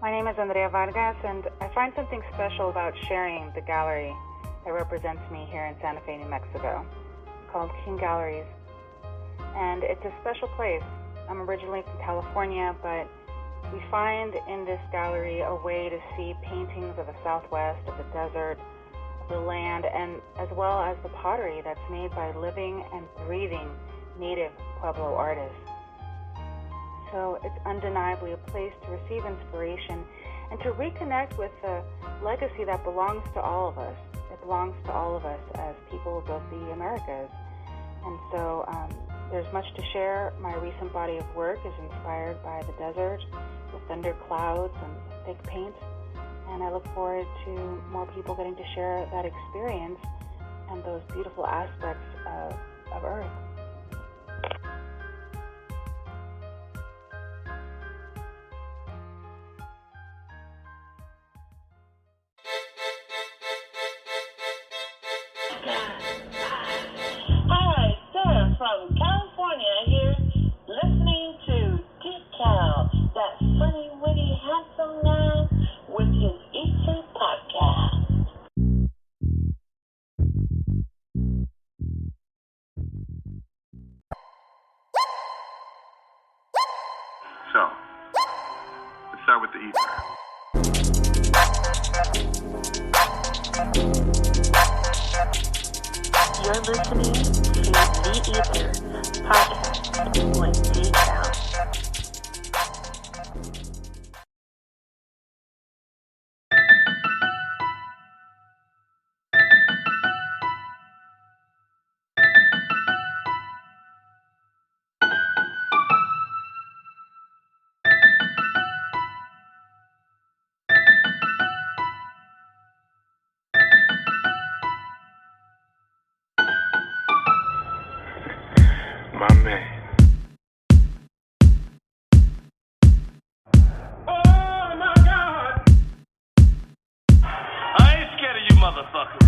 My name is Andrea Vargas, and I find something special about sharing the gallery that represents me here in Santa Fe, New Mexico, called King Galleries. And it's a special place. I'm originally from California, but we find in this gallery a way to see paintings of the Southwest, of the desert, of the land, and as well as the pottery that's made by living and breathing native Pueblo artists. So it's undeniably a place to receive inspiration and to reconnect with the legacy that belongs to all of us. It belongs to all of us as peoples of the Americas. And so there's much to share. My recent body of work is inspired by the desert, the thunder clouds, and thick paint. And I look forward to more people getting to share that experience and those beautiful aspects of Earth. Hi, Sarah from California here, listening to D-Cal, that funny, witty, handsome man with his E.I.T.H.R podcast. So, let's start with the E.I.T.H.R. You're listening to the E.I.T.H.R podcast with D-Cal. My man. Oh my God! I ain't scared of you motherfuckers.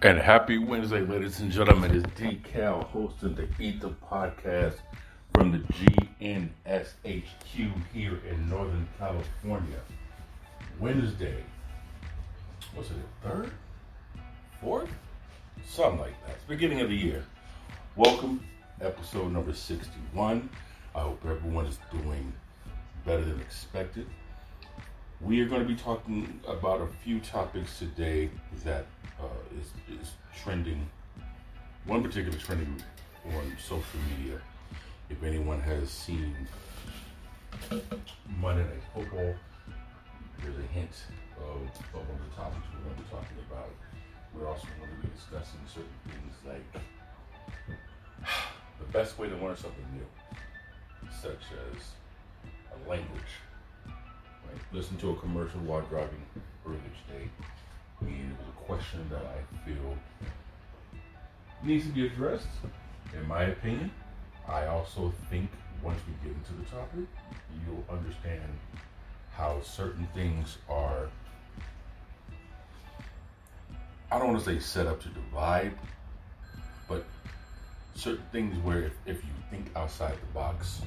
And happy Wednesday, ladies and gentlemen. It's D-Cal hosting the E.I.T.H.R podcast from the GNSHQ here in Northern California. Wednesday, what's it, 3rd? 4th? Something like that. It's beginning of the year. Welcome, episode number 61. I hope everyone is doing better than expected. We are going to be talking about a few topics today that is trending, one particular trending on social media. If anyone has seen Monday Night Football, there's a hint of one of the topics we're going to be talking about. We're also going to be discussing certain things like the best way to learn something new, such as a language. Right? Listen to a commercial while driving earlier today. And it was a question that I feel needs to be addressed. In my opinion, I also think once we get into the topic, you'll understand how certain things are, I don't want to say set up to divide, but certain things where if you think outside the box,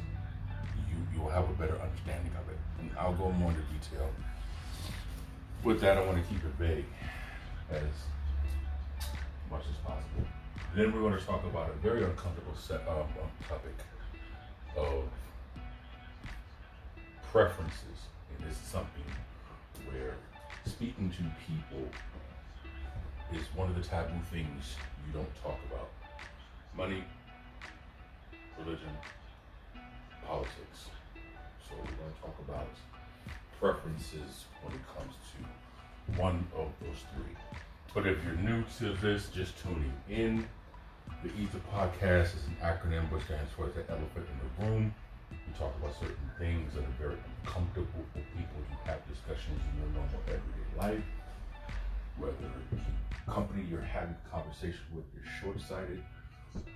you'll have a better understanding of it. And I'll go more into detail. With that, I want to keep it vague as much as possible. Then we're going to talk about a very uncomfortable topic of preferences. And this is something where speaking to people is one of the taboo things you don't talk about. Money, religion, politics. So we're going to talk about preferences when it comes to one of those three. But if you're new to this, just tuning in, the E.I.T.H.R podcast is an acronym which stands for the elephant in the room. We talk about certain things that are very uncomfortable for people to have discussions in your normal everyday life, whether it be company you're having a conversation with is short-sighted,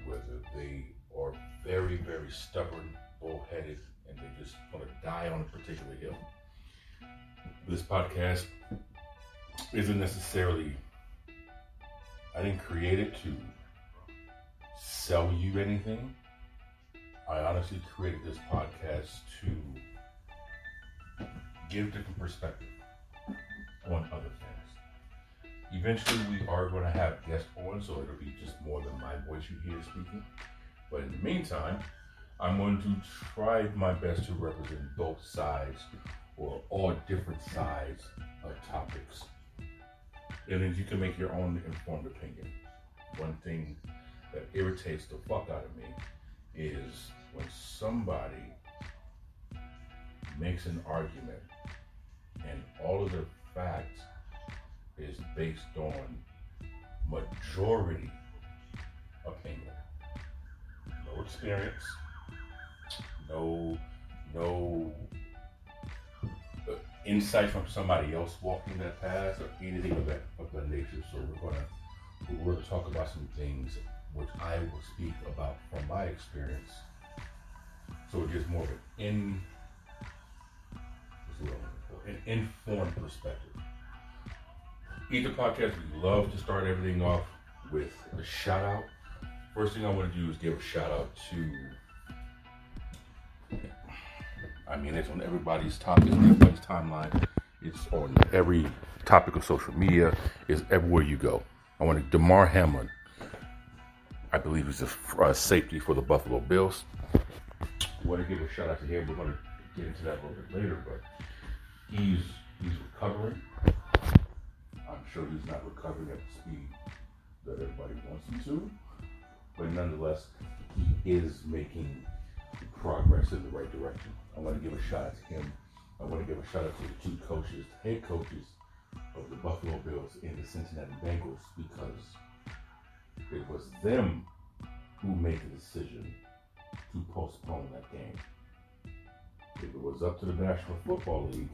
whether they are very, very stubborn, bullheaded, and they just want to die on a particular hill. This podcast isn't necessarily, I didn't create it to sell you anything. I honestly created this podcast to give different perspective on other things. Eventually we are going to have guests on, so it'll be just more than my voice you hear speaking. But in the meantime, I'm going to try my best to represent both sides or all different sides of topics. And then you can make your own informed opinion. One thing that irritates the fuck out of me is when somebody makes an argument and all of the facts is based on majority opinion. No experience, no insight from somebody else walking that path or anything of that nature. So we're going to talk about some things which I will speak about from my experience. So it gives more of an informed perspective. E.I.T.H.R podcast, we love to start everything off with a shout out. First thing I want to do is give a shout out to, it's on everybody's topic, everybody's timeline. It's on every topic of social media. It's everywhere you go. I want to, Damar Hamlin, I believe he's a safety for the Buffalo Bills. I want to give a shout out to him. We're going to get into that a little bit later, but he's recovering. I'm sure he's not recovering at the speed that everybody wants him to, but nonetheless, he is making progress in the right direction. I want to give a shout out to him. I want to give a shout out to the two coaches, head coaches of the Buffalo Bills and the Cincinnati Bengals, because it was them who made the decision to postpone that game. If it was up to the National Football League,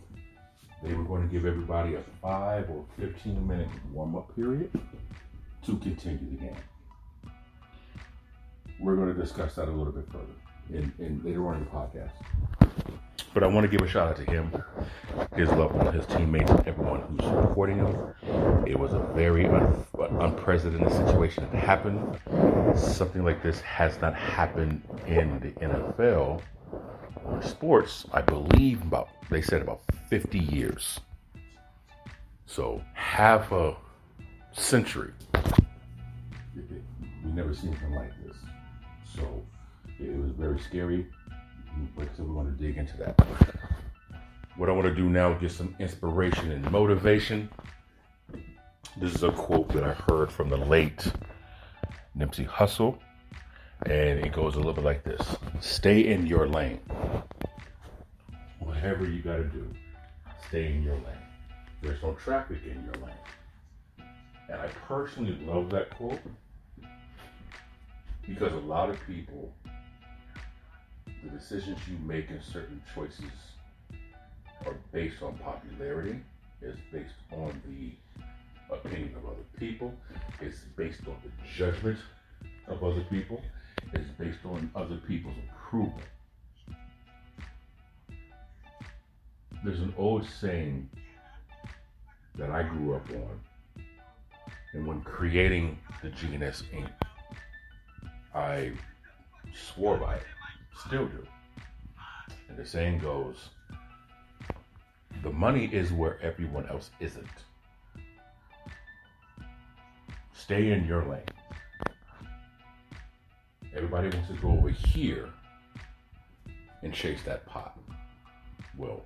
they were going to give everybody a 5 or 15 minute warm-up period to continue the game. We're going to discuss that a little bit further in later on in the podcast. But I want to give a shout out to him, his loved one, his teammates, and everyone who's supporting him. It was a very unprecedented situation that happened. Something like this has not happened in the NFL or sports, I believe they said about 50 years. So half a century. We never seen anything like this. So it was very scary. Like I said, we want to dig into that. What I want to do now is get some inspiration and motivation. This is a quote that I heard from the late Nipsey Hussle, and it goes a little bit like this: stay in your lane. Whatever you got to do, stay in your lane. There's no traffic in your lane. And I personally love that quote because a lot of people, the decisions you make in certain choices are based on popularity, is based on the opinion of other people, it's based on the judgment of other people, it's based on other people's approval. There's an old saying that I grew up on, and when creating the GNS Inc., I swore by it. Still do. And the saying goes, the money is where everyone else isn't. Stay in your lane. Everybody wants to go over here and chase that pot. Well,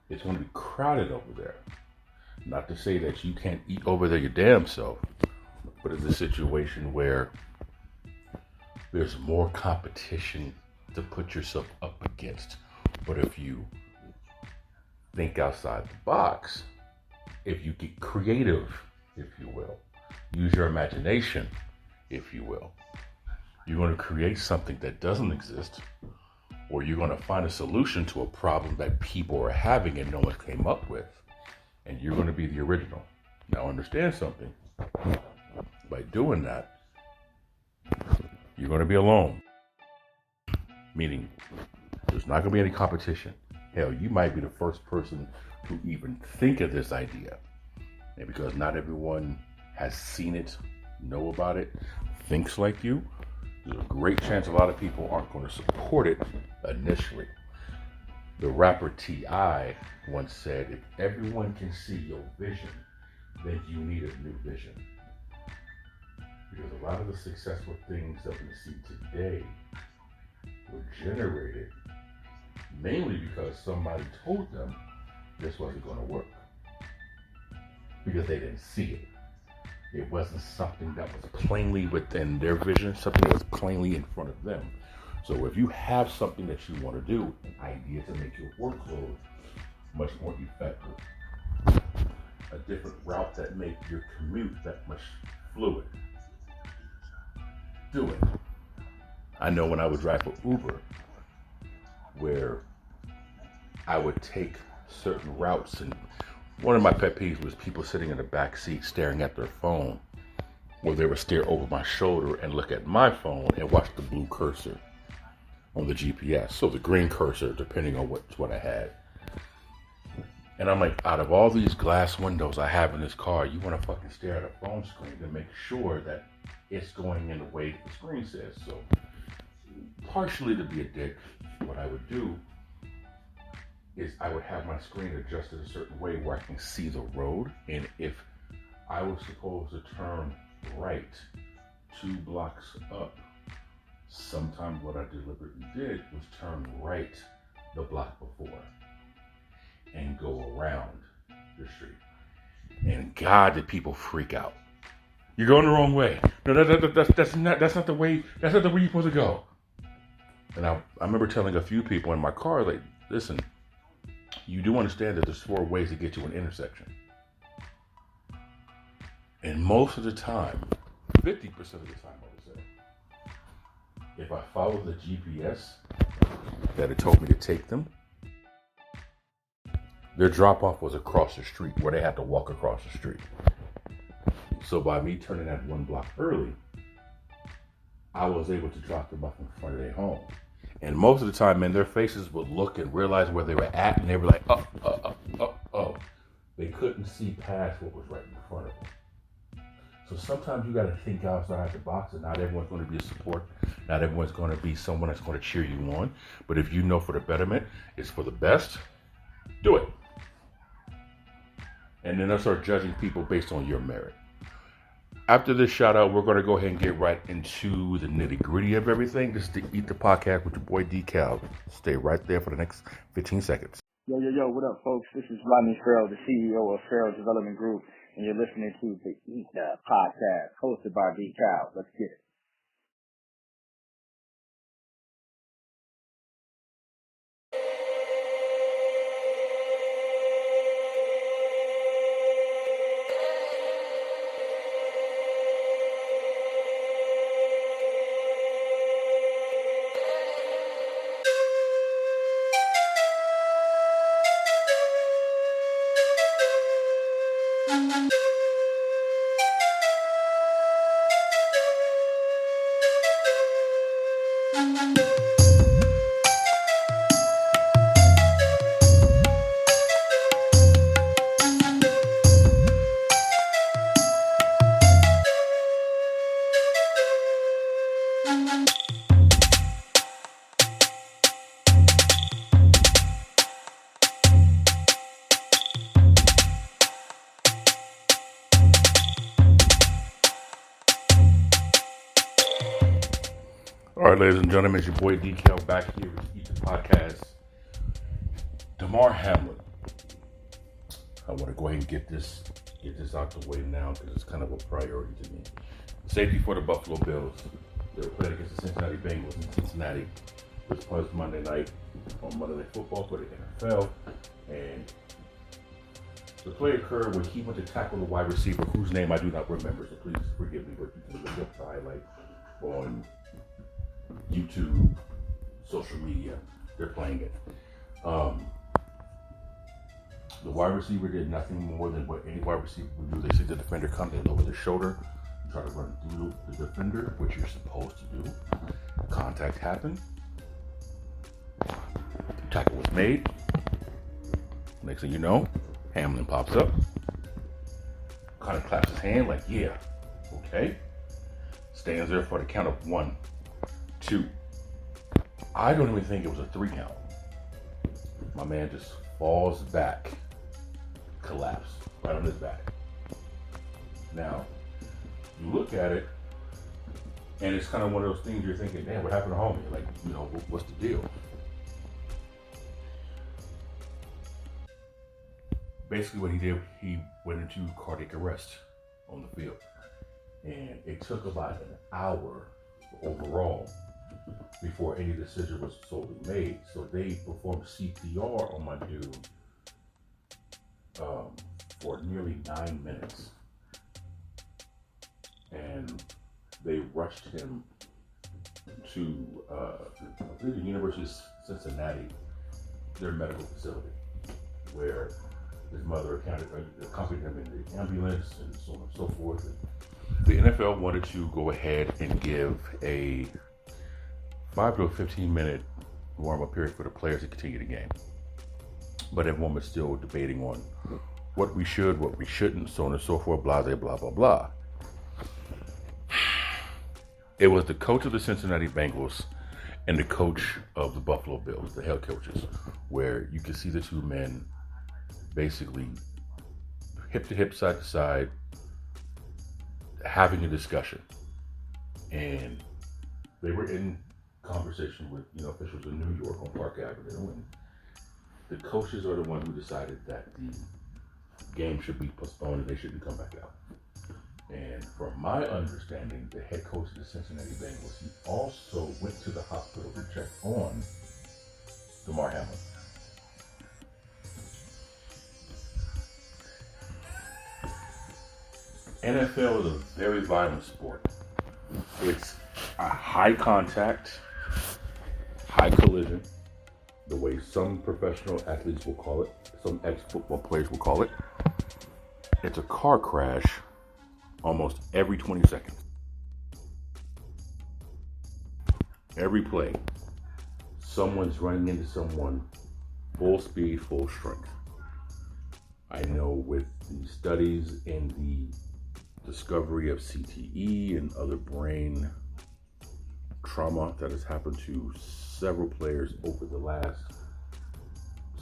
it's going to be crowded over there. Not to say that you can't eat over there your damn self, but it's a situation where there's more competition to put yourself up against. But if you think outside the box, if you get creative, if you will, use your imagination, if you will, you're going to create something that doesn't exist, or you're going to find a solution to a problem that people are having and no one came up with, and you're going to be the original. Now understand something. By doing that, you're going to be alone. Meaning, there's not going to be any competition. Hell, you might be the first person to even think of this idea. And because not everyone has seen it, know about it, thinks like you, there's a great chance a lot of people aren't going to support it initially. The rapper T.I. once said, if everyone can see your vision, then you need a new vision. Because a lot of the successful things that we see today were generated mainly because somebody told them this wasn't going to work. Because they didn't see it. It wasn't something that was plainly within their vision, something that was plainly in front of them. So if you have something that you want to do, an idea to make your workload much more effective, a different route that makes your commute that much fluid, do it. I know when I would drive for Uber, where I would take certain routes, and one of my pet peeves was people sitting in the back seat staring at their phone, or they would stare over my shoulder and look at my phone and watch the blue cursor on the GPS, so the green cursor, depending on what I had. And I'm like, out of all these glass windows I have in this car, you want to fucking stare at a phone screen to make sure that it's going in the way the screen says. So, partially to be a dick, what I would do is I would have my screen adjusted a certain way where I can see the road. And if I was supposed to turn right 2 blocks up, sometimes what I deliberately did was turn right the block before and go around the street. And God, did people freak out. You're going the wrong way. No, that's not the way you're supposed to go. And I remember telling a few people in my car, like, listen, you do understand that there's 4 ways to get to an intersection. And most of the time, 50% of the time, I would say, if I follow the GPS that it told me to take them, their drop-off was across the street where they had to walk across the street. So by me turning that 1 block early, I was able to drop them off in front of their home. And most of the time, man, their faces would look and realize where they were at, and they were like, oh. They couldn't see past what was right in front of them. So sometimes you got to think outside the box, and not everyone's going to be a support. Not everyone's going to be someone that's going to cheer you on. But if you know for the betterment, it's for the best, do it. And then they'll start judging people based on your merit. After this shout out, we're going to go ahead and get right into the nitty gritty of everything. This is the Eat the Podcast with your boy D-Cal. Stay right there for the next 15 seconds. Yo, what up, folks? This is Rodney Farrell, the CEO of Farrell Development Group, and you're listening to the E.I.T.H.R Podcast, hosted by D-Cal. Let's get it. All right, ladies and gentlemen, it's your boy D-Cal back here with the E.I.T.H.R Podcast. Damar Hamlin. I want to go ahead and get this out the way now because it's kind of a priority to me. Safety for the Buffalo Bills. They were playing against the Cincinnati Bengals in Cincinnati. This was Monday night on Monday Night Football for the NFL. And the play occurred when he went to tackle the wide receiver, whose name I do not remember, so please forgive me, but you can look up the highlight on YouTube, social media. They're playing it. The wide receiver did nothing more than what any wide receiver would do. They see the defender come, they lower their shoulder, try to run through the defender, which you're supposed to do. Contact happened. Tackle was made. Next thing you know, Hamlin pops up, kind of claps his hand like, yeah, okay. Stands there for the count of 1, 2. I don't even think it was a 3 count. My man just falls back, collapse right on his back. Now, you look at it, and it's kind of one of those things you're thinking, damn, what happened to homie? Like, you know, what's the deal? Basically what he did, he went into cardiac arrest on the field. And it took about an hour overall before any decision was solely made. So they performed CPR on my dude for nearly 9 minutes. And they rushed him to the University of Cincinnati, their medical facility, where his mother accompanied him in the ambulance and so on and so forth. And the NFL wanted to go ahead and give a 5 to a 15-minute warm-up period for the players to continue the game. But everyone was still debating on what we should, what we shouldn't, so on and so forth, blah, blah, blah, blah, blah. It was the coach of the Cincinnati Bengals and the coach of the Buffalo Bills, the head coaches, where you could see the two men basically hip to hip, side to side, having a discussion. And they were in conversation with, officials in New York on Park Avenue, and the coaches are the one who decided that the game should be postponed and they shouldn't come back out. And from my understanding, the head coach of the Cincinnati Bengals, he also went to the hospital to check on Damar Hamlin. NFL is a very violent sport. It's a high contact, high collision, the way some professional athletes will call it, some ex-football players will call it. It's a car crash almost every 20 seconds. Every play, someone's running into someone full speed, full strength. I know with the studies and the discovery of CTE and other brain trauma that has happened to several players over the last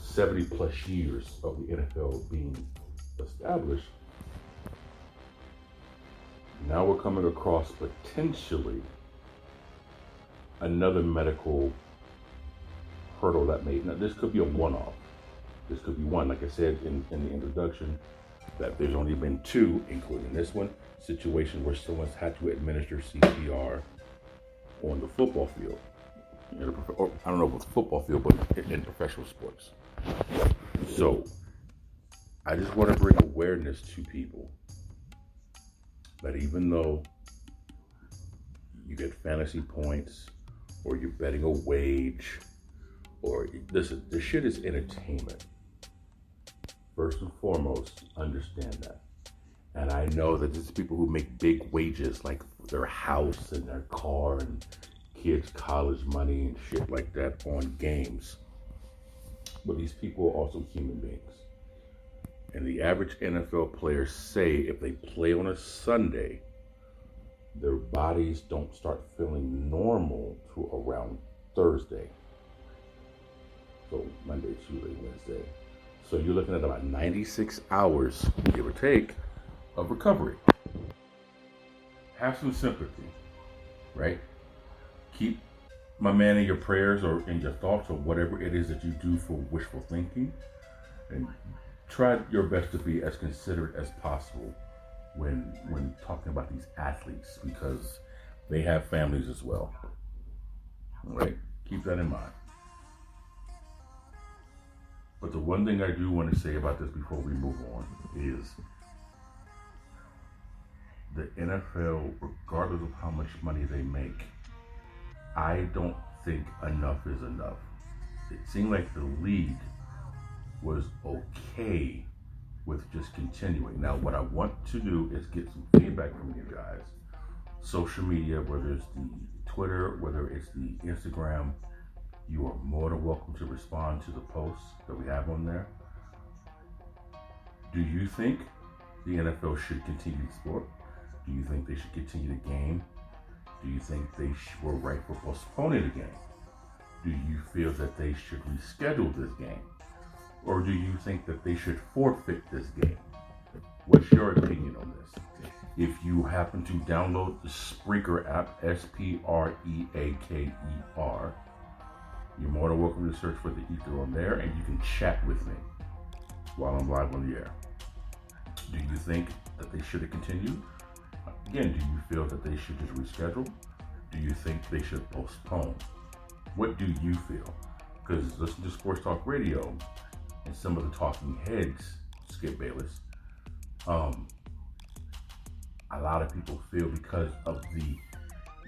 70 plus years of the NFL being established, now we're coming across potentially another medical hurdle that now this could be a one-off. This could be one, like I said in the introduction, that there's only been 2, including this one, situation where someone's had to administer CPR on the football field. Or, I don't know if it's football field, but in professional sports. So I just want to bring awareness to people that even though you get fantasy points or you're betting a wage, or this shit is entertainment. First and foremost, understand that. And I know that there's people who make big wages, like their house and their car and kids' college money and shit like that on games. But these people are also human beings. And the average NFL players say if they play on a Sunday, their bodies don't start feeling normal to around Thursday. So Monday, Tuesday, Wednesday. So you're looking at about 96 hours, give or take, of recovery. Have some sympathy, right? Keep my man in your prayers or in your thoughts or whatever it is that you do for wishful thinking. And try your best to be as considerate as possible when talking about these athletes, because they have families as well. All right? Keep that in mind. But the one thing I do want to say about this before we move on is the NFL, regardless of how much money they make, I don't think enough is enough. It seemed like the league was okay with just continuing. Now, what I want to do is get some feedback from you guys. Social media, whether it's the Twitter, whether it's the Instagram, you are more than welcome to respond to the posts that we have on there. Do you think the NFL should continue the sport? Do you think they should continue the game? Do you think they were right for postponing the game? Do you feel that they should reschedule this game? Or do you think that they should forfeit this game? What's your opinion on this? If you happen to download the Spreaker app, S-P-R-E-A-K-E-R, you're more than welcome to search for the E.I.T.H.R on there, and you can chat with me while I'm live on the air. Do you think that they should have continued? Again, do you feel that they should just reschedule? Do you think they should postpone? What do you feel? Because listen to Sports Talk Radio and some of the talking heads, Skip Bayless, a lot of people feel because of the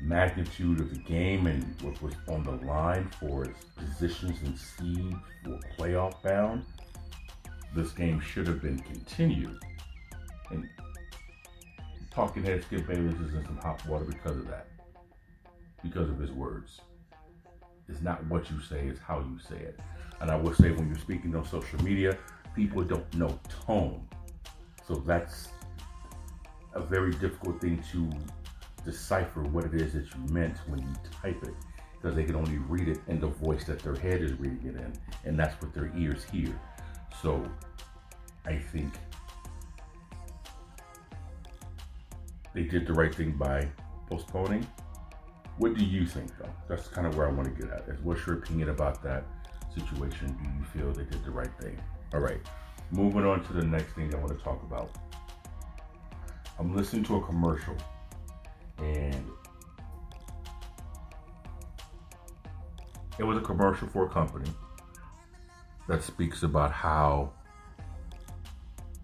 magnitude of the game and what was on the line for its positions and seed for playoff bound, this game should have been continued. And talking head Skip Bayless is in some hot water because of that, because of his words. It's not what you say, it's how you say it. And I will say, when you're speaking on social media, people don't know tone. So that's a very difficult thing to decipher what it is that you meant when you type it, because they can only read it in the voice that their head is reading it in, and that's what their ears hear. So I think they did the right thing by postponing. What do you think, though? That's kind of where I want to get at. What's your opinion about that situation? Do you feel they did the right thing? All right, moving on to the next thing I want to talk about. I'm listening to a commercial, and it was a commercial for a company that speaks about how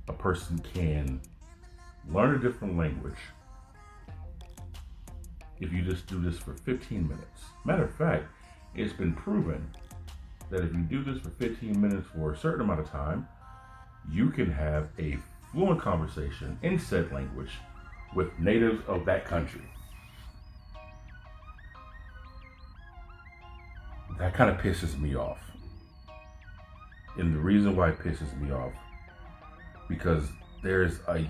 a person can learn a different language if you just do this for 15 minutes. Matter of fact, it's been proven that if you do this for 15 minutes for a certain amount of time, you can have a fluent conversation in said language with natives of that country. That kind of pisses me off. And the reason why it pisses me off, because there's a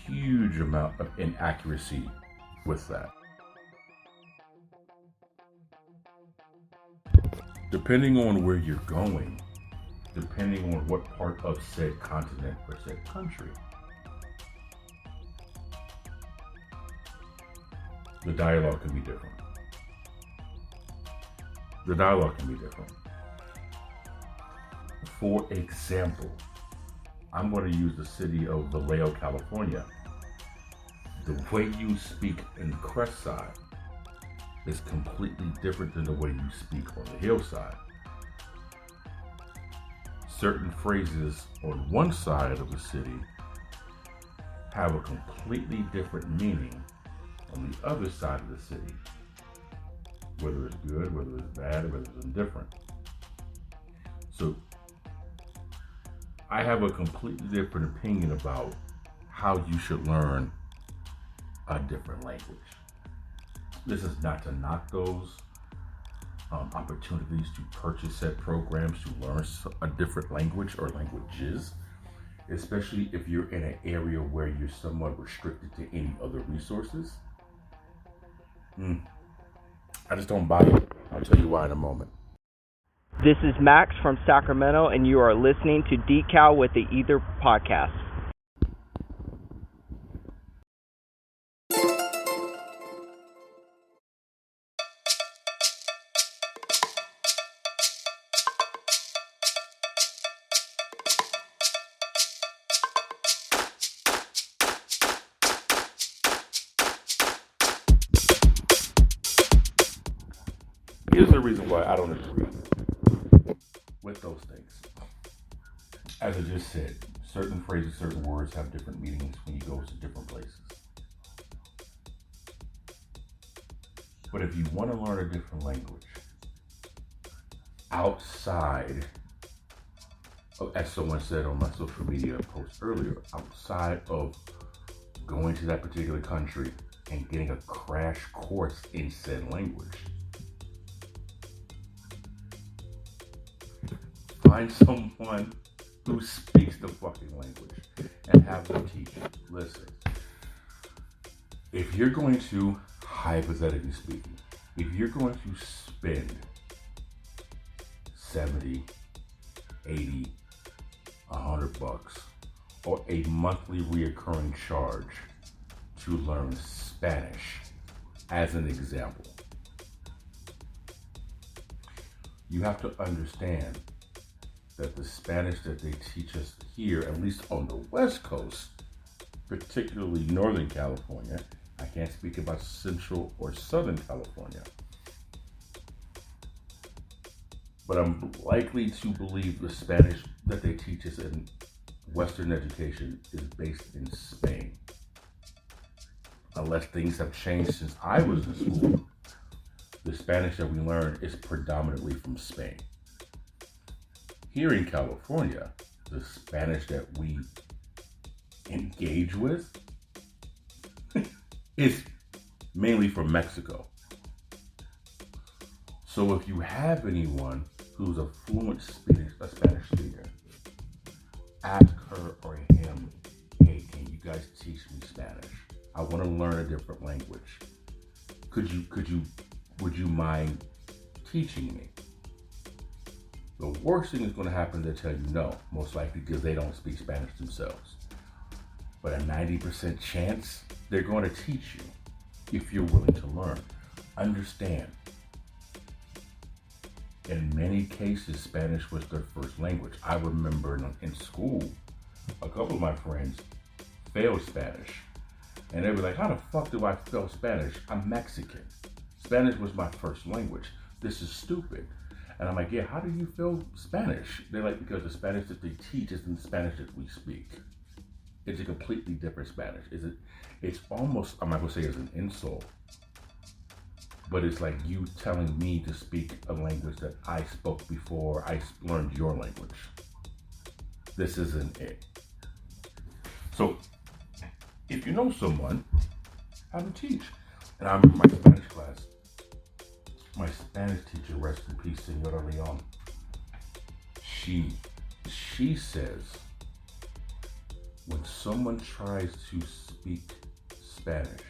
huge amount of inaccuracy with that. Depending on where you're going, depending on what part of said continent or said country, the dialogue can be different. The dialogue can be different. For example, I'm going to use the city of Vallejo, California. The way you speak in the crest side is completely different than the way you speak on the hillside. Certain phrases on one side of the city have a completely different meaning on the other side of the city. Whether it's good, whether it's bad, whether it's indifferent. So I have a completely different opinion about how you should learn a different language. This is not to knock those opportunities to purchase said programs to learn a different language or languages, especially if you're in an area where you're somewhat restricted to any other resources. I just don't buy it. I'll tell you why in a moment. This is Max from Sacramento, and you are listening to Decal with the E.I.T.H.R podcast. Here's the reason why I don't agree with those things. As I just said, certain phrases, certain words have different meanings when you go to different places. But if you want to learn a different language outside as someone said on my social media post earlier, outside of going to that particular country and getting a crash course in said language, find someone who speaks the fucking language and have them teach you. Listen, if you're going to, hypothetically speaking, if you're going to spend 70, 80, $100 or a monthly reoccurring charge to learn Spanish, as an example, you have to understand that the Spanish that they teach us here, at least on the West Coast, particularly Northern California, I can't speak about Central or Southern California, but I'm likely to believe the Spanish that they teach us in Western education is based in Spain. Unless things have changed since I was in school, the Spanish that we learn is predominantly from Spain. Here in California, the Spanish that we engage with is mainly from Mexico. So if you have anyone who's a fluent Spanish speaker, ask her or him, hey, can you guys teach me Spanish? I want to learn a different language. Would you mind teaching me? The worst thing that's going to happen, they'll tell you no, most likely because they don't speak Spanish themselves. But a 90% chance, they're going to teach you if you're willing to learn. Understand, in many cases, Spanish was their first language. I remember in school, a couple of my friends failed Spanish. And they were like, how the fuck do I fail Spanish? I'm Mexican. Spanish was my first language. This is stupid. And I'm like, yeah, how do you fail Spanish? They're like, because the Spanish that they teach isn't the Spanish that we speak. It's a completely different Spanish. It's almost, I'm not gonna say it's an insult, but it's like you telling me to speak a language that I spoke before I learned your language. This isn't it. So if you know someone, have them teach. And I remember my Spanish class, my Spanish teacher, rest in peace, Senora Leon, she says, when someone tries to speak Spanish,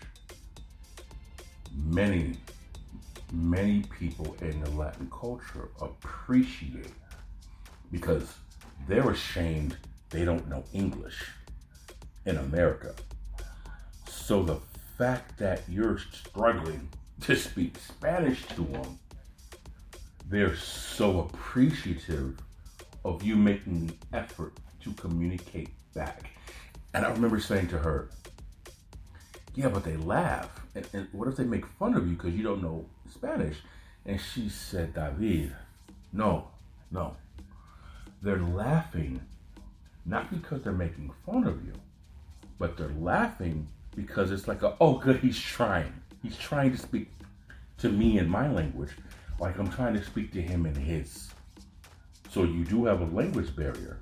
many people in the Latin culture appreciate, because they're ashamed they don't know English in America. So the fact that you're struggling to speak Spanish to them, they're so appreciative of you making the effort to communicate back. And I remember saying to her, yeah, but they laugh. And what if they make fun of you because you don't know Spanish? And she said, David, no. They're laughing not because they're making fun of you, but they're laughing because it's like, oh good, he's trying. He's trying to speak to me in my language, like I'm trying to speak to him in his. So you do have a language barrier.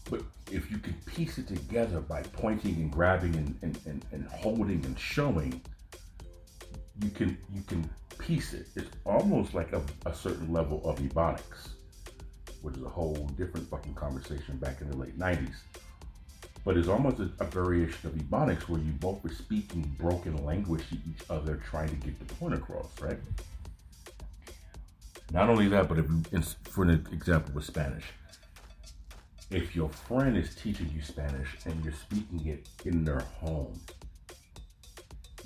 But if you can piece it together by pointing and grabbing and holding and showing, you can piece it. It's almost like a certain level of Ebonics, which is a whole different fucking conversation back in the late 90s. But it's almost a variation of Ebonics where you both were speaking broken language to each other, trying to get the point across, right? Not only that, but for an example with Spanish, if your friend is teaching you Spanish and you're speaking it in their home,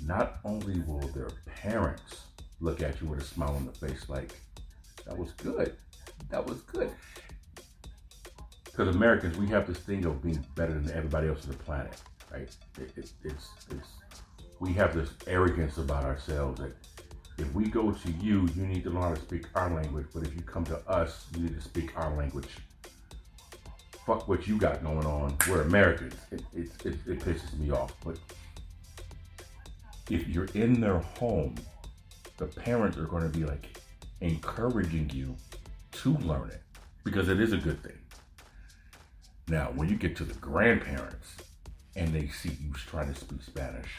not only will their parents look at you with a smile on the face like, that was good. Because Americans, we have this thing of being better than everybody else on the planet, right? We have this arrogance about ourselves that if we go to you, you need to learn how to speak our language, but if you come to us, you need to speak our language. Fuck what you got going on. We're Americans. It pisses me off. But if you're in their home, the parents are going to be like encouraging you to learn it, because it is a good thing. Now, when you get to the grandparents and they see you trying to speak Spanish,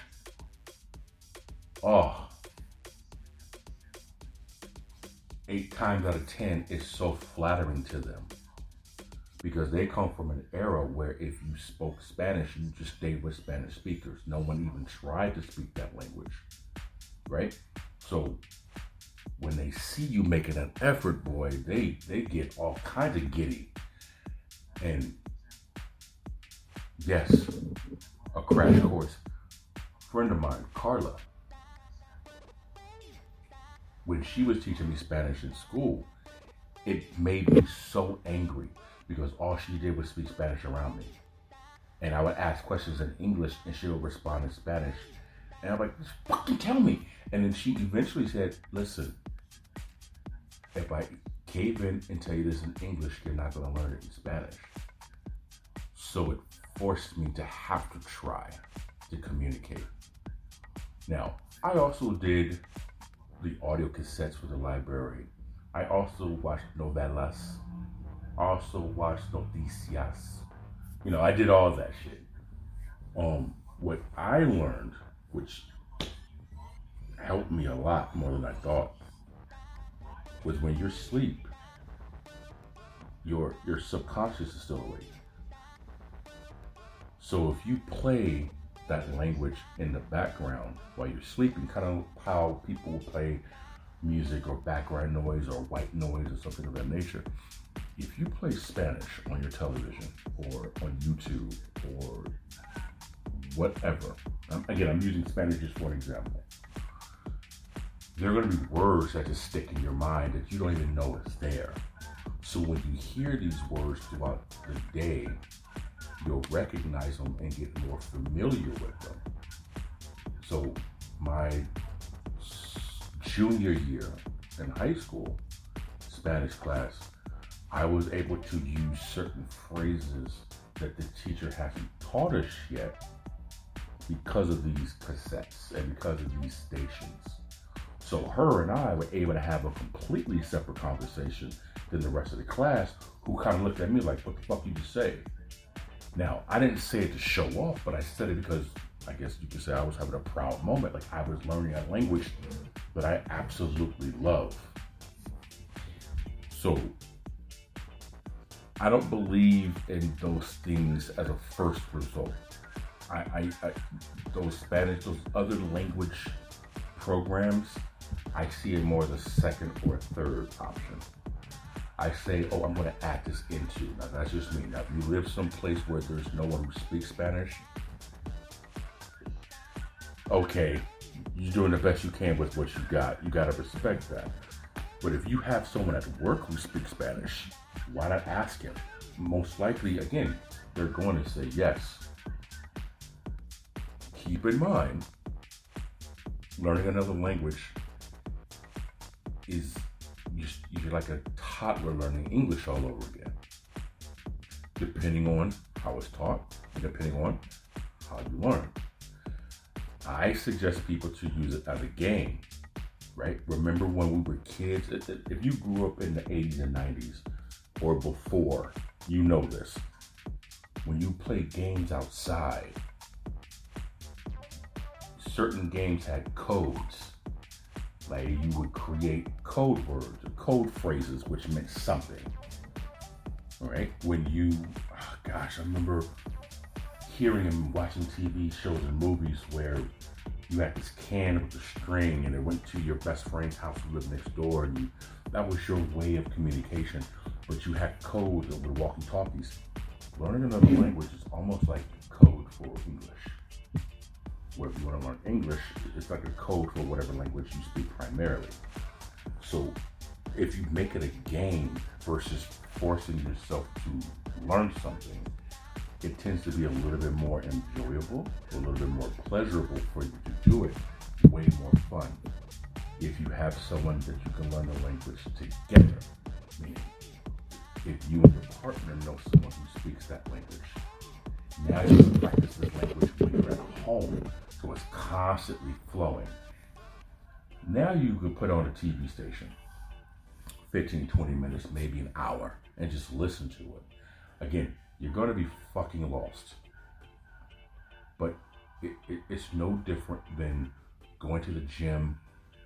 oh, 8 times out of 10, it's so flattering to them because they come from an era where if you spoke Spanish, you just stayed with Spanish speakers. No one even tried to speak that language, right? So when they see you making an effort, boy, they get all kinds of giddy. And yes, a crash course. Friend of mine, Carla, when she was teaching me Spanish in school, it made me so angry because all she did was speak Spanish around me. And I would ask questions in English and she would respond in Spanish. And I'm like, just fucking tell me. And then she eventually said, listen, if I cave in and tell you this in English, you're not going to learn it in Spanish. So it forced me to have to try to communicate. Now, I also did the audio cassettes for the library. I also watched novelas. I also watched noticias. You know, I did all that shit. What I learned, which helped me a lot more than I thought, was when you're asleep, your subconscious is still awake. So if you play that language in the background while you're sleeping, kind of how people will play music or background noise or white noise or something of that nature. If you play Spanish on your television or on YouTube or whatever, again, I'm using Spanish just for an example, there are going to be words that just stick in your mind that you don't even know is there. So when you hear these words throughout the day, you'll recognize them and get more familiar with them. So my junior year in high school, Spanish class, I was able to use certain phrases that the teacher hasn't taught us yet because of these cassettes and because of these stations. So her and I were able to have a completely separate conversation than the rest of the class, who kind of looked at me like, what the fuck you just say? Now, I didn't say it to show off, but I said it because I guess you could say I was having a proud moment. Like I was learning a language that I absolutely love. So I don't believe in those things as a first result. I those Spanish, those other language programs, I see it more as a second or a third option. I say, oh, I'm going to add this into. Now, that's just me. Now, if you live someplace where there's no one who speaks Spanish, okay, you're doing the best you can with what you got. You got to respect that. But if you have someone at work who speaks Spanish, why not ask him? Most likely, again, they're going to say yes. Keep in mind, learning another language is you're like a toddler learning English all over again, depending on how it's taught and depending on how you learn. I suggest people to use it as a game, right? Remember when we were kids? If you grew up in the 80s and 90s or before, you know this. When you play games outside, certain games had codes. Like you would create code words or code phrases which meant something. All right? When you, I remember hearing and watching TV shows and movies where you had this can with a string and it went to your best friend's house who lived next door, and that was your way of communication. But you had codes over the walkie-talkies. Learning another language is almost like code for English. Where if you want to learn English, it's like a code for whatever language you speak primarily. So if you make it a game versus forcing yourself to learn something, it tends to be a little bit more enjoyable, a little bit more pleasurable for you to do it, way more fun. If you have someone that you can learn the language together, meaning if you and your partner know someone who speaks that language, now you can practice this language when you're at home, so it's constantly flowing. Now you can put on a TV station, 15, 20 minutes, maybe an hour, and just listen to it. Again, you're going to be fucking lost. But it's no different than going to the gym,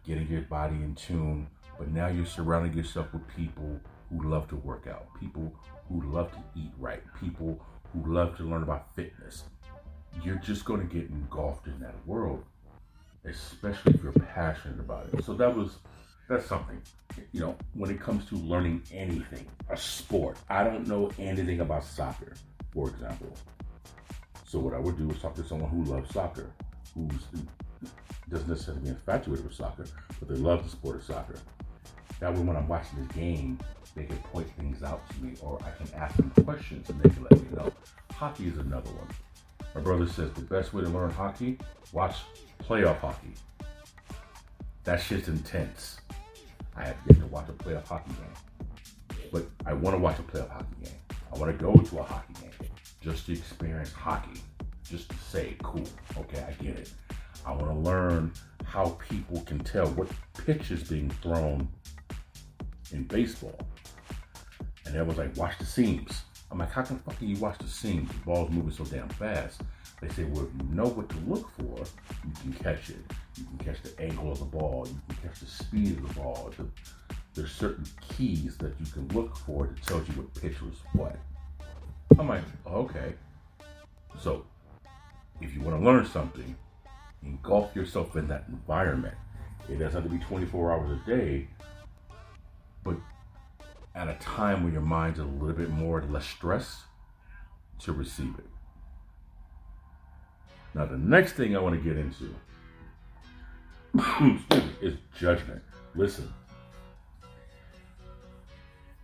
getting your body in tune, but now you're surrounding yourself with people who love to work out, people who love to eat right, people who love to learn about fitness. You're just going to get engulfed in that world, especially if you're passionate about it. So that's something. You know, when it comes to learning anything, a sport, I don't know anything about soccer, for example. So what I would do is talk to someone who loves soccer, who doesn't necessarily be infatuated with soccer, but they love the sport of soccer. That way when I'm watching this game, they can point things out to me, or I can ask them questions and they can let me know. Hockey is another one. My brother says the best way to learn hockey, watch playoff hockey. That shit's intense. I have yet to watch a playoff hockey game. But I want to watch a playoff hockey game. I want to go to a hockey game just to experience hockey. Just to say, cool, okay, I get it. I want to learn how people can tell what pitch is being thrown in baseball. And everyone's like, watch the seams. I'm like, how the fuck can you watch the seams? The ball's moving so damn fast. They say, well, if you know what to look for, you can catch it. You can catch the angle of the ball. You can catch the speed of the ball. There's certain keys that you can look for that tells you what pitch was what. I'm like, okay. So, if you want to learn something, engulf yourself in that environment. It doesn't have to be 24 hours a day, but at a time when your mind's a little bit less stressed to receive it. Now, the next thing I want to get into is judgment. Listen,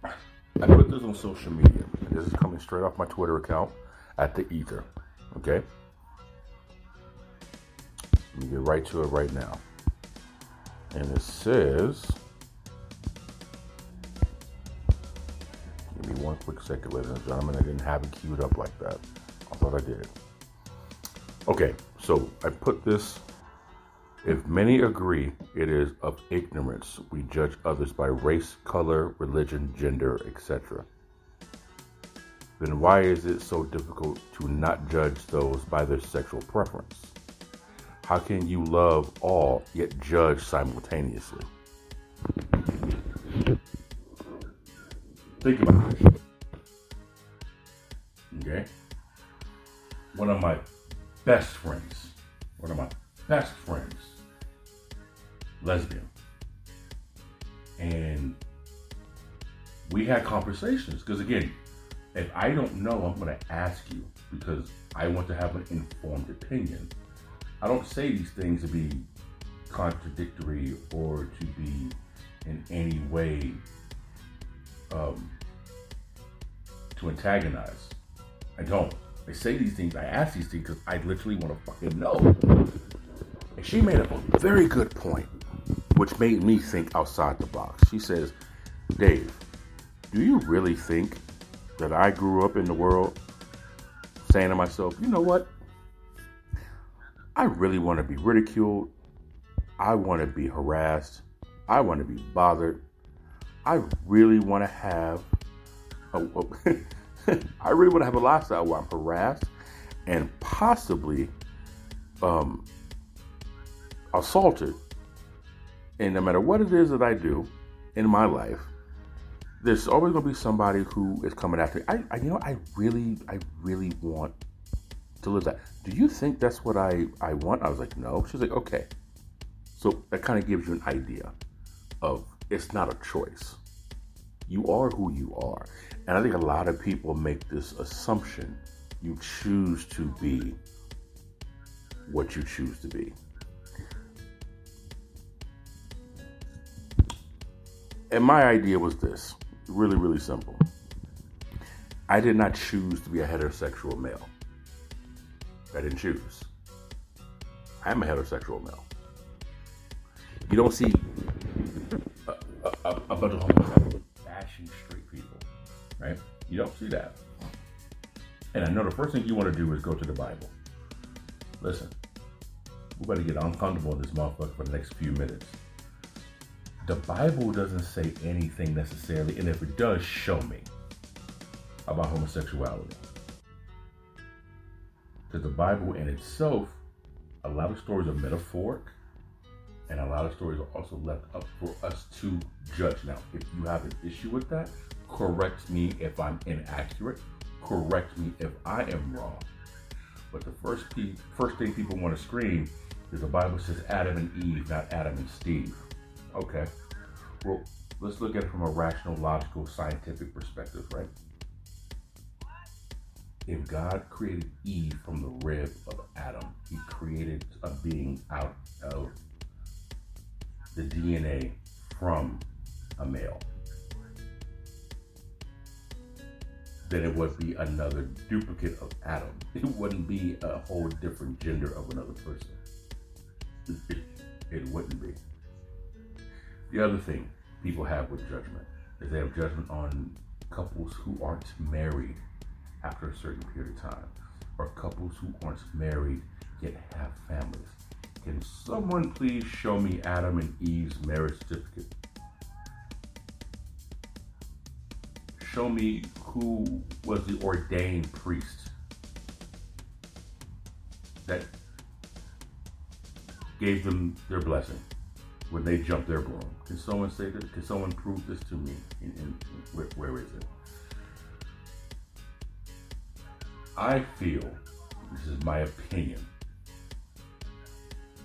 I put this on social media. This is coming straight off my Twitter account at the E.I.T.H.R. Okay? Let me get right to it right now. And it says, give me one quick second, ladies and gentlemen. I didn't have it queued up like that. I thought I did. Okay, so I put this. If many agree it is of ignorance, we judge others by race, color, religion, gender, etc. Then why is it so difficult to not judge those by their sexual preference? How can you love all yet judge simultaneously? Think about it. Okay? One of my best friends, lesbian. And we had conversations, because again, if I don't know, I'm going to ask you, because I want to have an informed opinion. I don't say these things to be contradictory or to be in any way to antagonize. I don't. I say these things, I ask these things because I literally want to fucking know. And she made up a very good point, which made me think outside the box. She says, Dave, do you really think that I grew up in the world saying to myself, you know what? I really want to be ridiculed. I want to be harassed. I want to be bothered. I really want to have I really want to have a lifestyle where I'm harassed and possibly assaulted. And no matter what it is that I do in my life, there's always going to be somebody who is coming after me. I really want to live that. Do you think that's what I want? I was like, no. She's like, okay. So that kind of gives you an idea of it's not a choice. You are who you are. And I think a lot of people make this assumption. You choose to be what you choose to be. And my idea was this, really, really simple. I did not choose to be a heterosexual male. I didn't choose. I am a heterosexual male. You don't see a bunch of homosexuals bashing straight people, right? You don't see that. And I know the first thing you want to do is go to the Bible. Listen, we're going to get uncomfortable in this motherfucker for the next few minutes. The Bible doesn't say anything necessarily, and if it does, show me, about homosexuality. Because the Bible in itself, a lot of stories are metaphoric, and a lot of stories are also left up for us to judge. Now, if you have an issue with that, correct me if I'm inaccurate, correct me if I am wrong. But the first thing people want to scream is the Bible says Adam and Eve, not Adam and Steve. Okay, well, let's look at it from a rational, logical, scientific perspective, right? If God created Eve from the rib of Adam, he created a being out of the DNA from a male. Then it would be another duplicate of Adam. It wouldn't be a whole different gender of another person. It wouldn't be. The other thing people have with judgment is they have judgment on couples who aren't married after a certain period of time, or couples who aren't married yet have families. Can someone please show me Adam and Eve's marriage certificate? Show me who was the ordained priest that gave them their blessing when they jumped their broom. Can someone say that? Can someone prove this to me? Where is it? I feel, this is my opinion,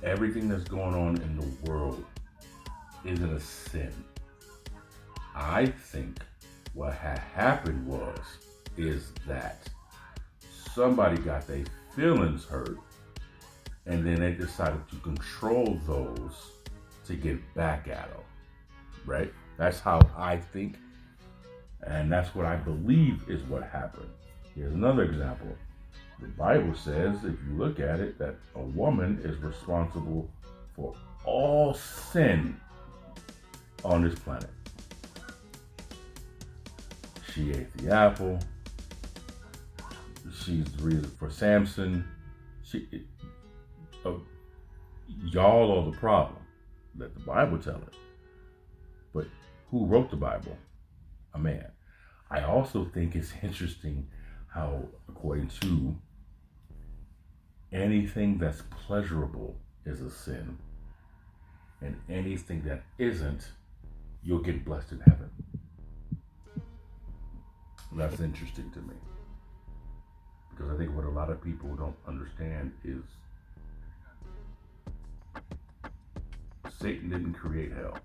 everything that's going on in the world isn't a sin. I think what had happened is that somebody got their feelings hurt, and then they decided to control those to get back at them, right? That's how I think, and that's what I believe is what happened. Here's another example. The Bible says, if you look at it, that a woman is responsible for all sin on this planet. She ate the apple. She's the reason for Samson. Y'all are the problem. Let the Bible tell it. But who wrote the Bible? A man. I also think it's interesting how, according to, anything that's pleasurable is a sin, and anything that isn't, you'll get blessed in heaven. That's interesting to me, because I think what a lot of people don't understand is Satan didn't create hell.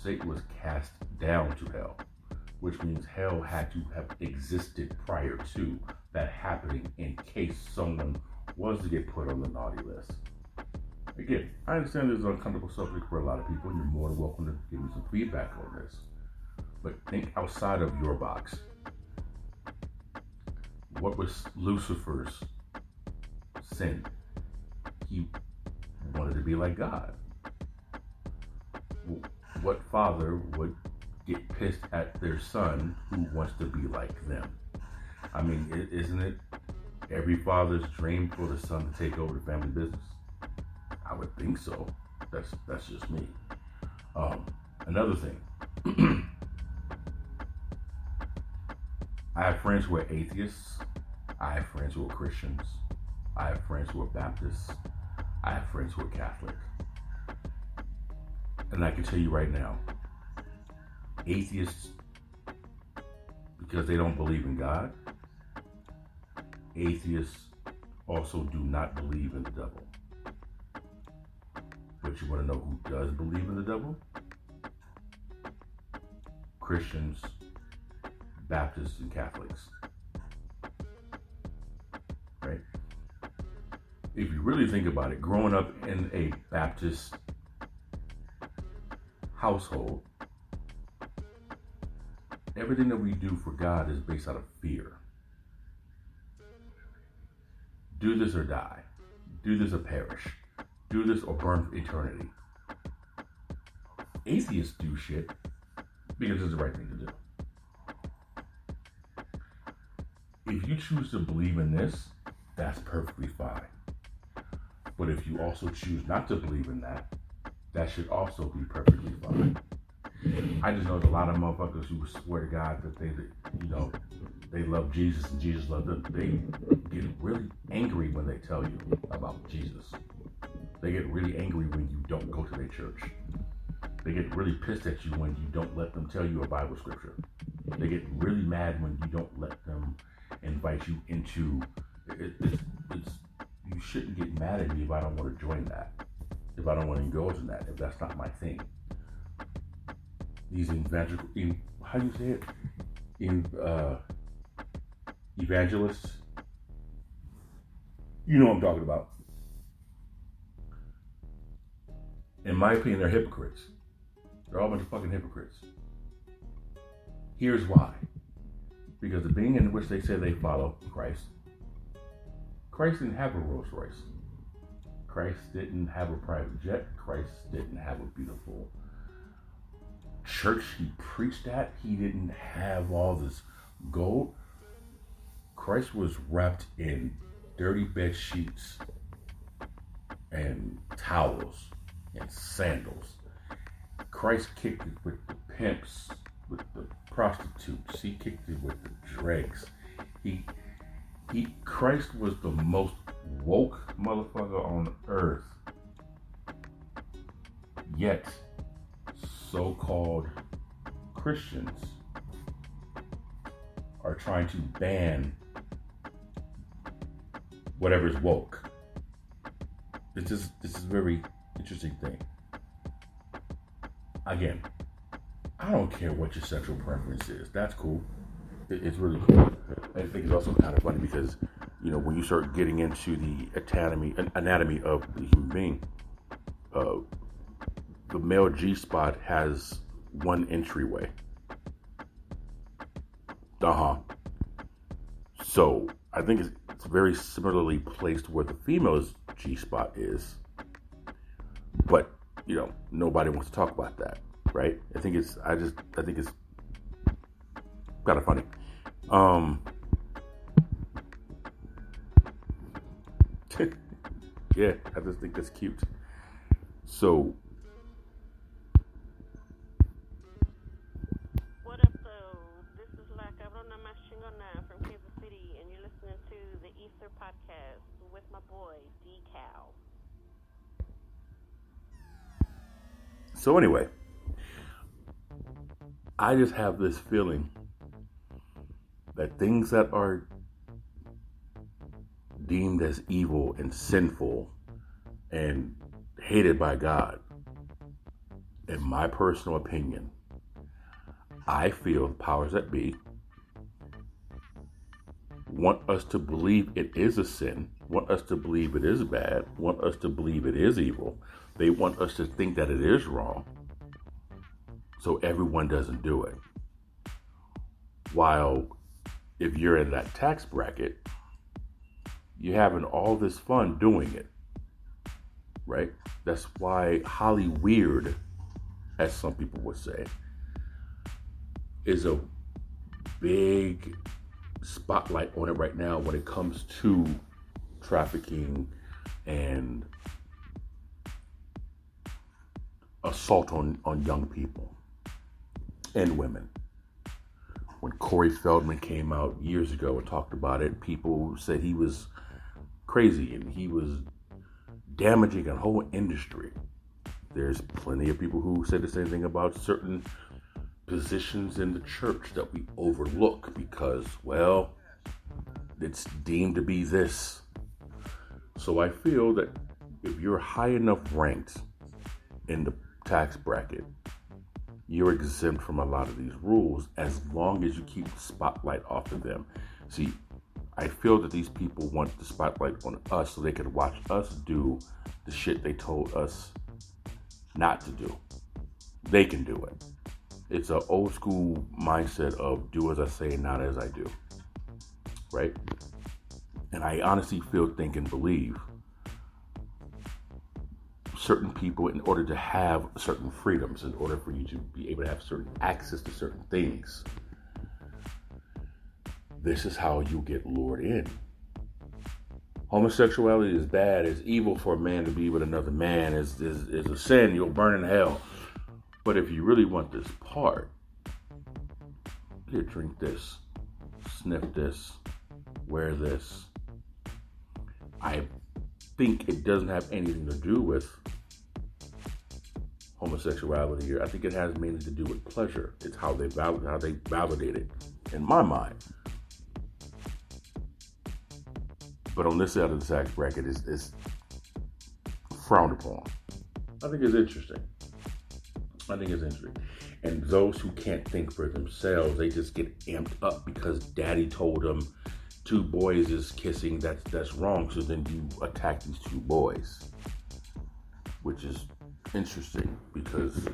Satan was cast down to hell, which means hell had to have existed prior to that happening in case someone was to get put on the naughty list. Again, I understand this is an uncomfortable subject for a lot of people, and you're more than welcome to give me some feedback on this. But think outside of your box. What was Lucifer's sin? He wanted to be like God. What father would get pissed at their son who wants to be like them? I mean, isn't it every father's dream for the son to take over the family business? I would think so. That's just me. Another thing. I have friends who are atheists. I have friends who are Christians. I have friends who are Baptists. I have friends who are Catholic. And I can tell you right now, atheists, because they don't believe in God, atheists also do not believe in the devil. But you want to know who does believe in the devil? Christians, Baptists, and Catholics. Right? If you really think about it, growing up in a Baptist household, everything that we do for God is based out of fear. Do this or die. Do this or perish. Do this or burn for eternity. Atheists do shit because it's the right thing to do. If you choose to believe in this, that's perfectly fine. But if you also choose not to believe in that, that should also be perfectly fine. I just know there's a lot of motherfuckers who swear to God that they love Jesus and Jesus loved them. They get really angry when they tell you about Jesus. They get really angry when you don't go to their church. They get really pissed at you when you don't let them tell you a Bible scripture. They get really mad when you don't let them invite you into you shouldn't get mad at me if I don't want to join that, if I don't want to indulge in that, if that's not my thing. These how do you say it? Evangelists. You know what I'm talking about. In my opinion, they're hypocrites. They're all a bunch of fucking hypocrites. Here's why. Because the being in which they say they follow Christ didn't have a Rolls Royce. Christ didn't have a private jet. Christ didn't have a beautiful church he preached at. He didn't have all this gold. Christ was wrapped in dirty bed sheets and towels and sandals. Christ kicked it with the pimps, with the prostitutes. He kicked it with the dregs. Christ was the most woke motherfucker on earth. Yet, so-called Christians are trying to ban whatever's woke. This is a very interesting thing. Again, I don't care what your sexual preference is. That's cool. It's really cool. I think it's also kind of funny because, when you start getting into the anatomy of the human being, the male G-spot has one entryway. So I think it's very similarly placed where the female's G-spot is, but nobody wants to talk about that, right? I think it's kind of funny. Yeah, I just think that's cute. So, what up, though? This is La Cabrona Más Chingona from Kansas City, and you're listening to the E.I.T.H.R podcast with my boy, D-Cal. So anyway, I just have this feeling that things that are deemed as evil and sinful and hated by God, in my personal opinion, I feel the powers that be want us to believe it is a sin, want us to believe it is bad, want us to believe it is evil. They want us to think that it is wrong, so everyone doesn't do it. While if you're in that tax bracket, you're having all this fun doing it, right? That's why Holly Weird, as some people would say, is a big spotlight on it right now when it comes to trafficking and assault on young people and women. When Corey Feldman came out years ago and talked about it, people said he was crazy and he was damaging a whole industry. There's plenty of people who said the same thing about certain positions in the church that we overlook because, well, it's deemed to be this. So I feel that if you're high enough ranked in the tax bracket, you're exempt from a lot of these rules as long as you keep the spotlight off of them. See, I feel that these people want the spotlight on us so they can watch us do the shit they told us not to do. They can do it. It's an old school mindset of do as I say, not as I do. Right? And I honestly think and believe certain people, in order to have certain freedoms, in order for you to be able to have certain access to certain things, this is how you get lured in. Homosexuality is bad, it's evil for a man to be with another man, is a sin, you'll burn in hell. But if you really want this part, here, drink this, sniff this, wear this, I think it doesn't have anything to do with homosexuality here. I think it has mainly to do with pleasure. It's how they validate it, in my mind. But on this side of the tax bracket, is frowned upon. I think it's interesting. And those who can't think for themselves, they just get amped up because daddy told them 2 boys is kissing, that's wrong. So then you attack these 2 boys, which is interesting because,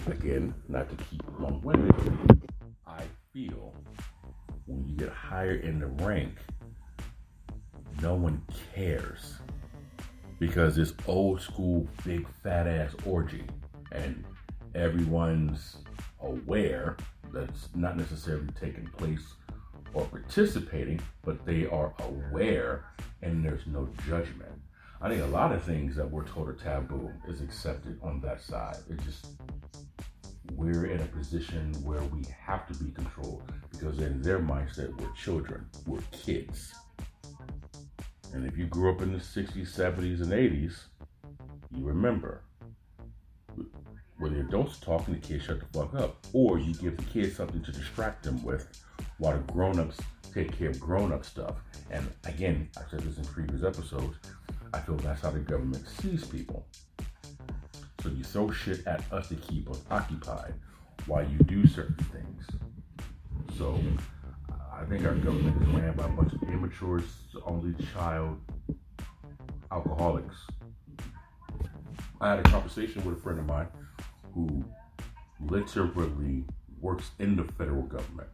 again, not to keep long-winded, I feel when you get higher in the rank, no one cares because it's old school, big fat ass orgy, and everyone's aware that's not necessarily taking place or participating, but they are aware and there's no judgment. I think a lot of things that we're told are taboo is accepted on that side. It just, we're in a position where we have to be controlled because in their mindset, we're children, we're kids. And if you grew up in the 60s, 70s, and 80s, you remember. When the adults are talking, the kids shut the fuck up. Or you give the kids something to distract them with while the grown-ups take care of grown-up stuff. And again, I said this in previous episodes, I feel that's how the government sees people. So you throw shit at us to keep us occupied while you do certain things. So I think our government is ran by a bunch of immature, only child alcoholics. I had a conversation with a friend of mine who literally works in the federal government.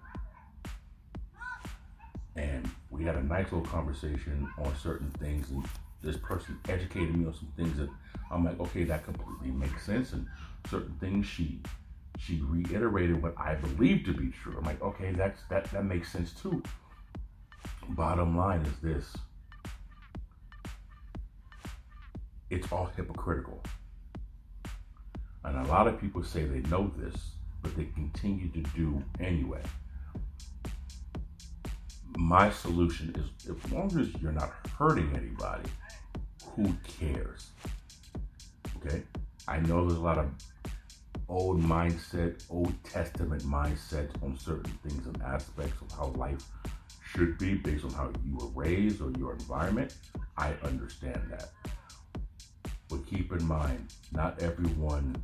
And we had a nice little conversation on certain things, and this person educated me on some things that I'm like, okay, that completely makes sense. And certain things she reiterated what I believe to be true. I'm like, okay, that makes sense too. Bottom line is this. It's all hypocritical. And a lot of people say they know this, but they continue to do anyway. My solution is, as long as you're not hurting anybody, who cares? Okay? I know there's a lot of old mindset, Old Testament mindset on certain things and aspects of how life should be based on how you were raised or your environment. I understand that. But keep in mind, not everyone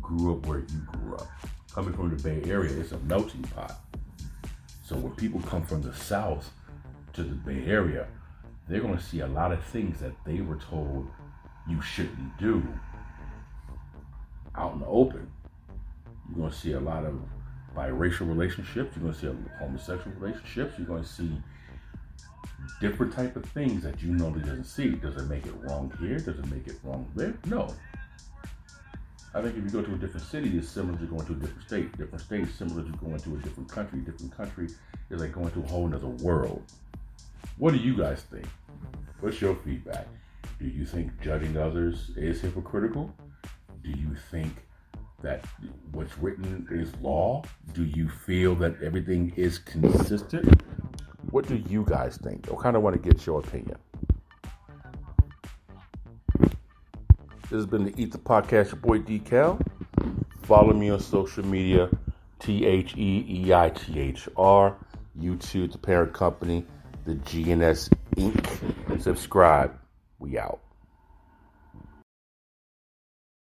grew up where you grew up. Coming from the Bay Area, it's a melting pot. So when people come from the South to the Bay Area, they're going to see a lot of things that they were told you shouldn't do out in the open. You're going to see a lot of biracial relationships. You're going to see homosexual relationships. You're going to see different type of things that you normally doesn't see. Does it make it wrong here? Does it make it wrong there? No. I think if you go to a different city, it's similar to going to a different state. Different state is similar to going to a different country. Different country is like going to a whole nother world. What do you guys think? What's your feedback? Do you think judging others is hypocritical? Do you think that what's written is law? Do you feel that everything is consistent? What do you guys think? I kind of want to get your opinion. This has been the E.I.T.H.R podcast, your boy D-Cal. Follow me on social media, E.I.T.H.R, YouTube, the parent company, the GNS Inc. Subscribe. We out.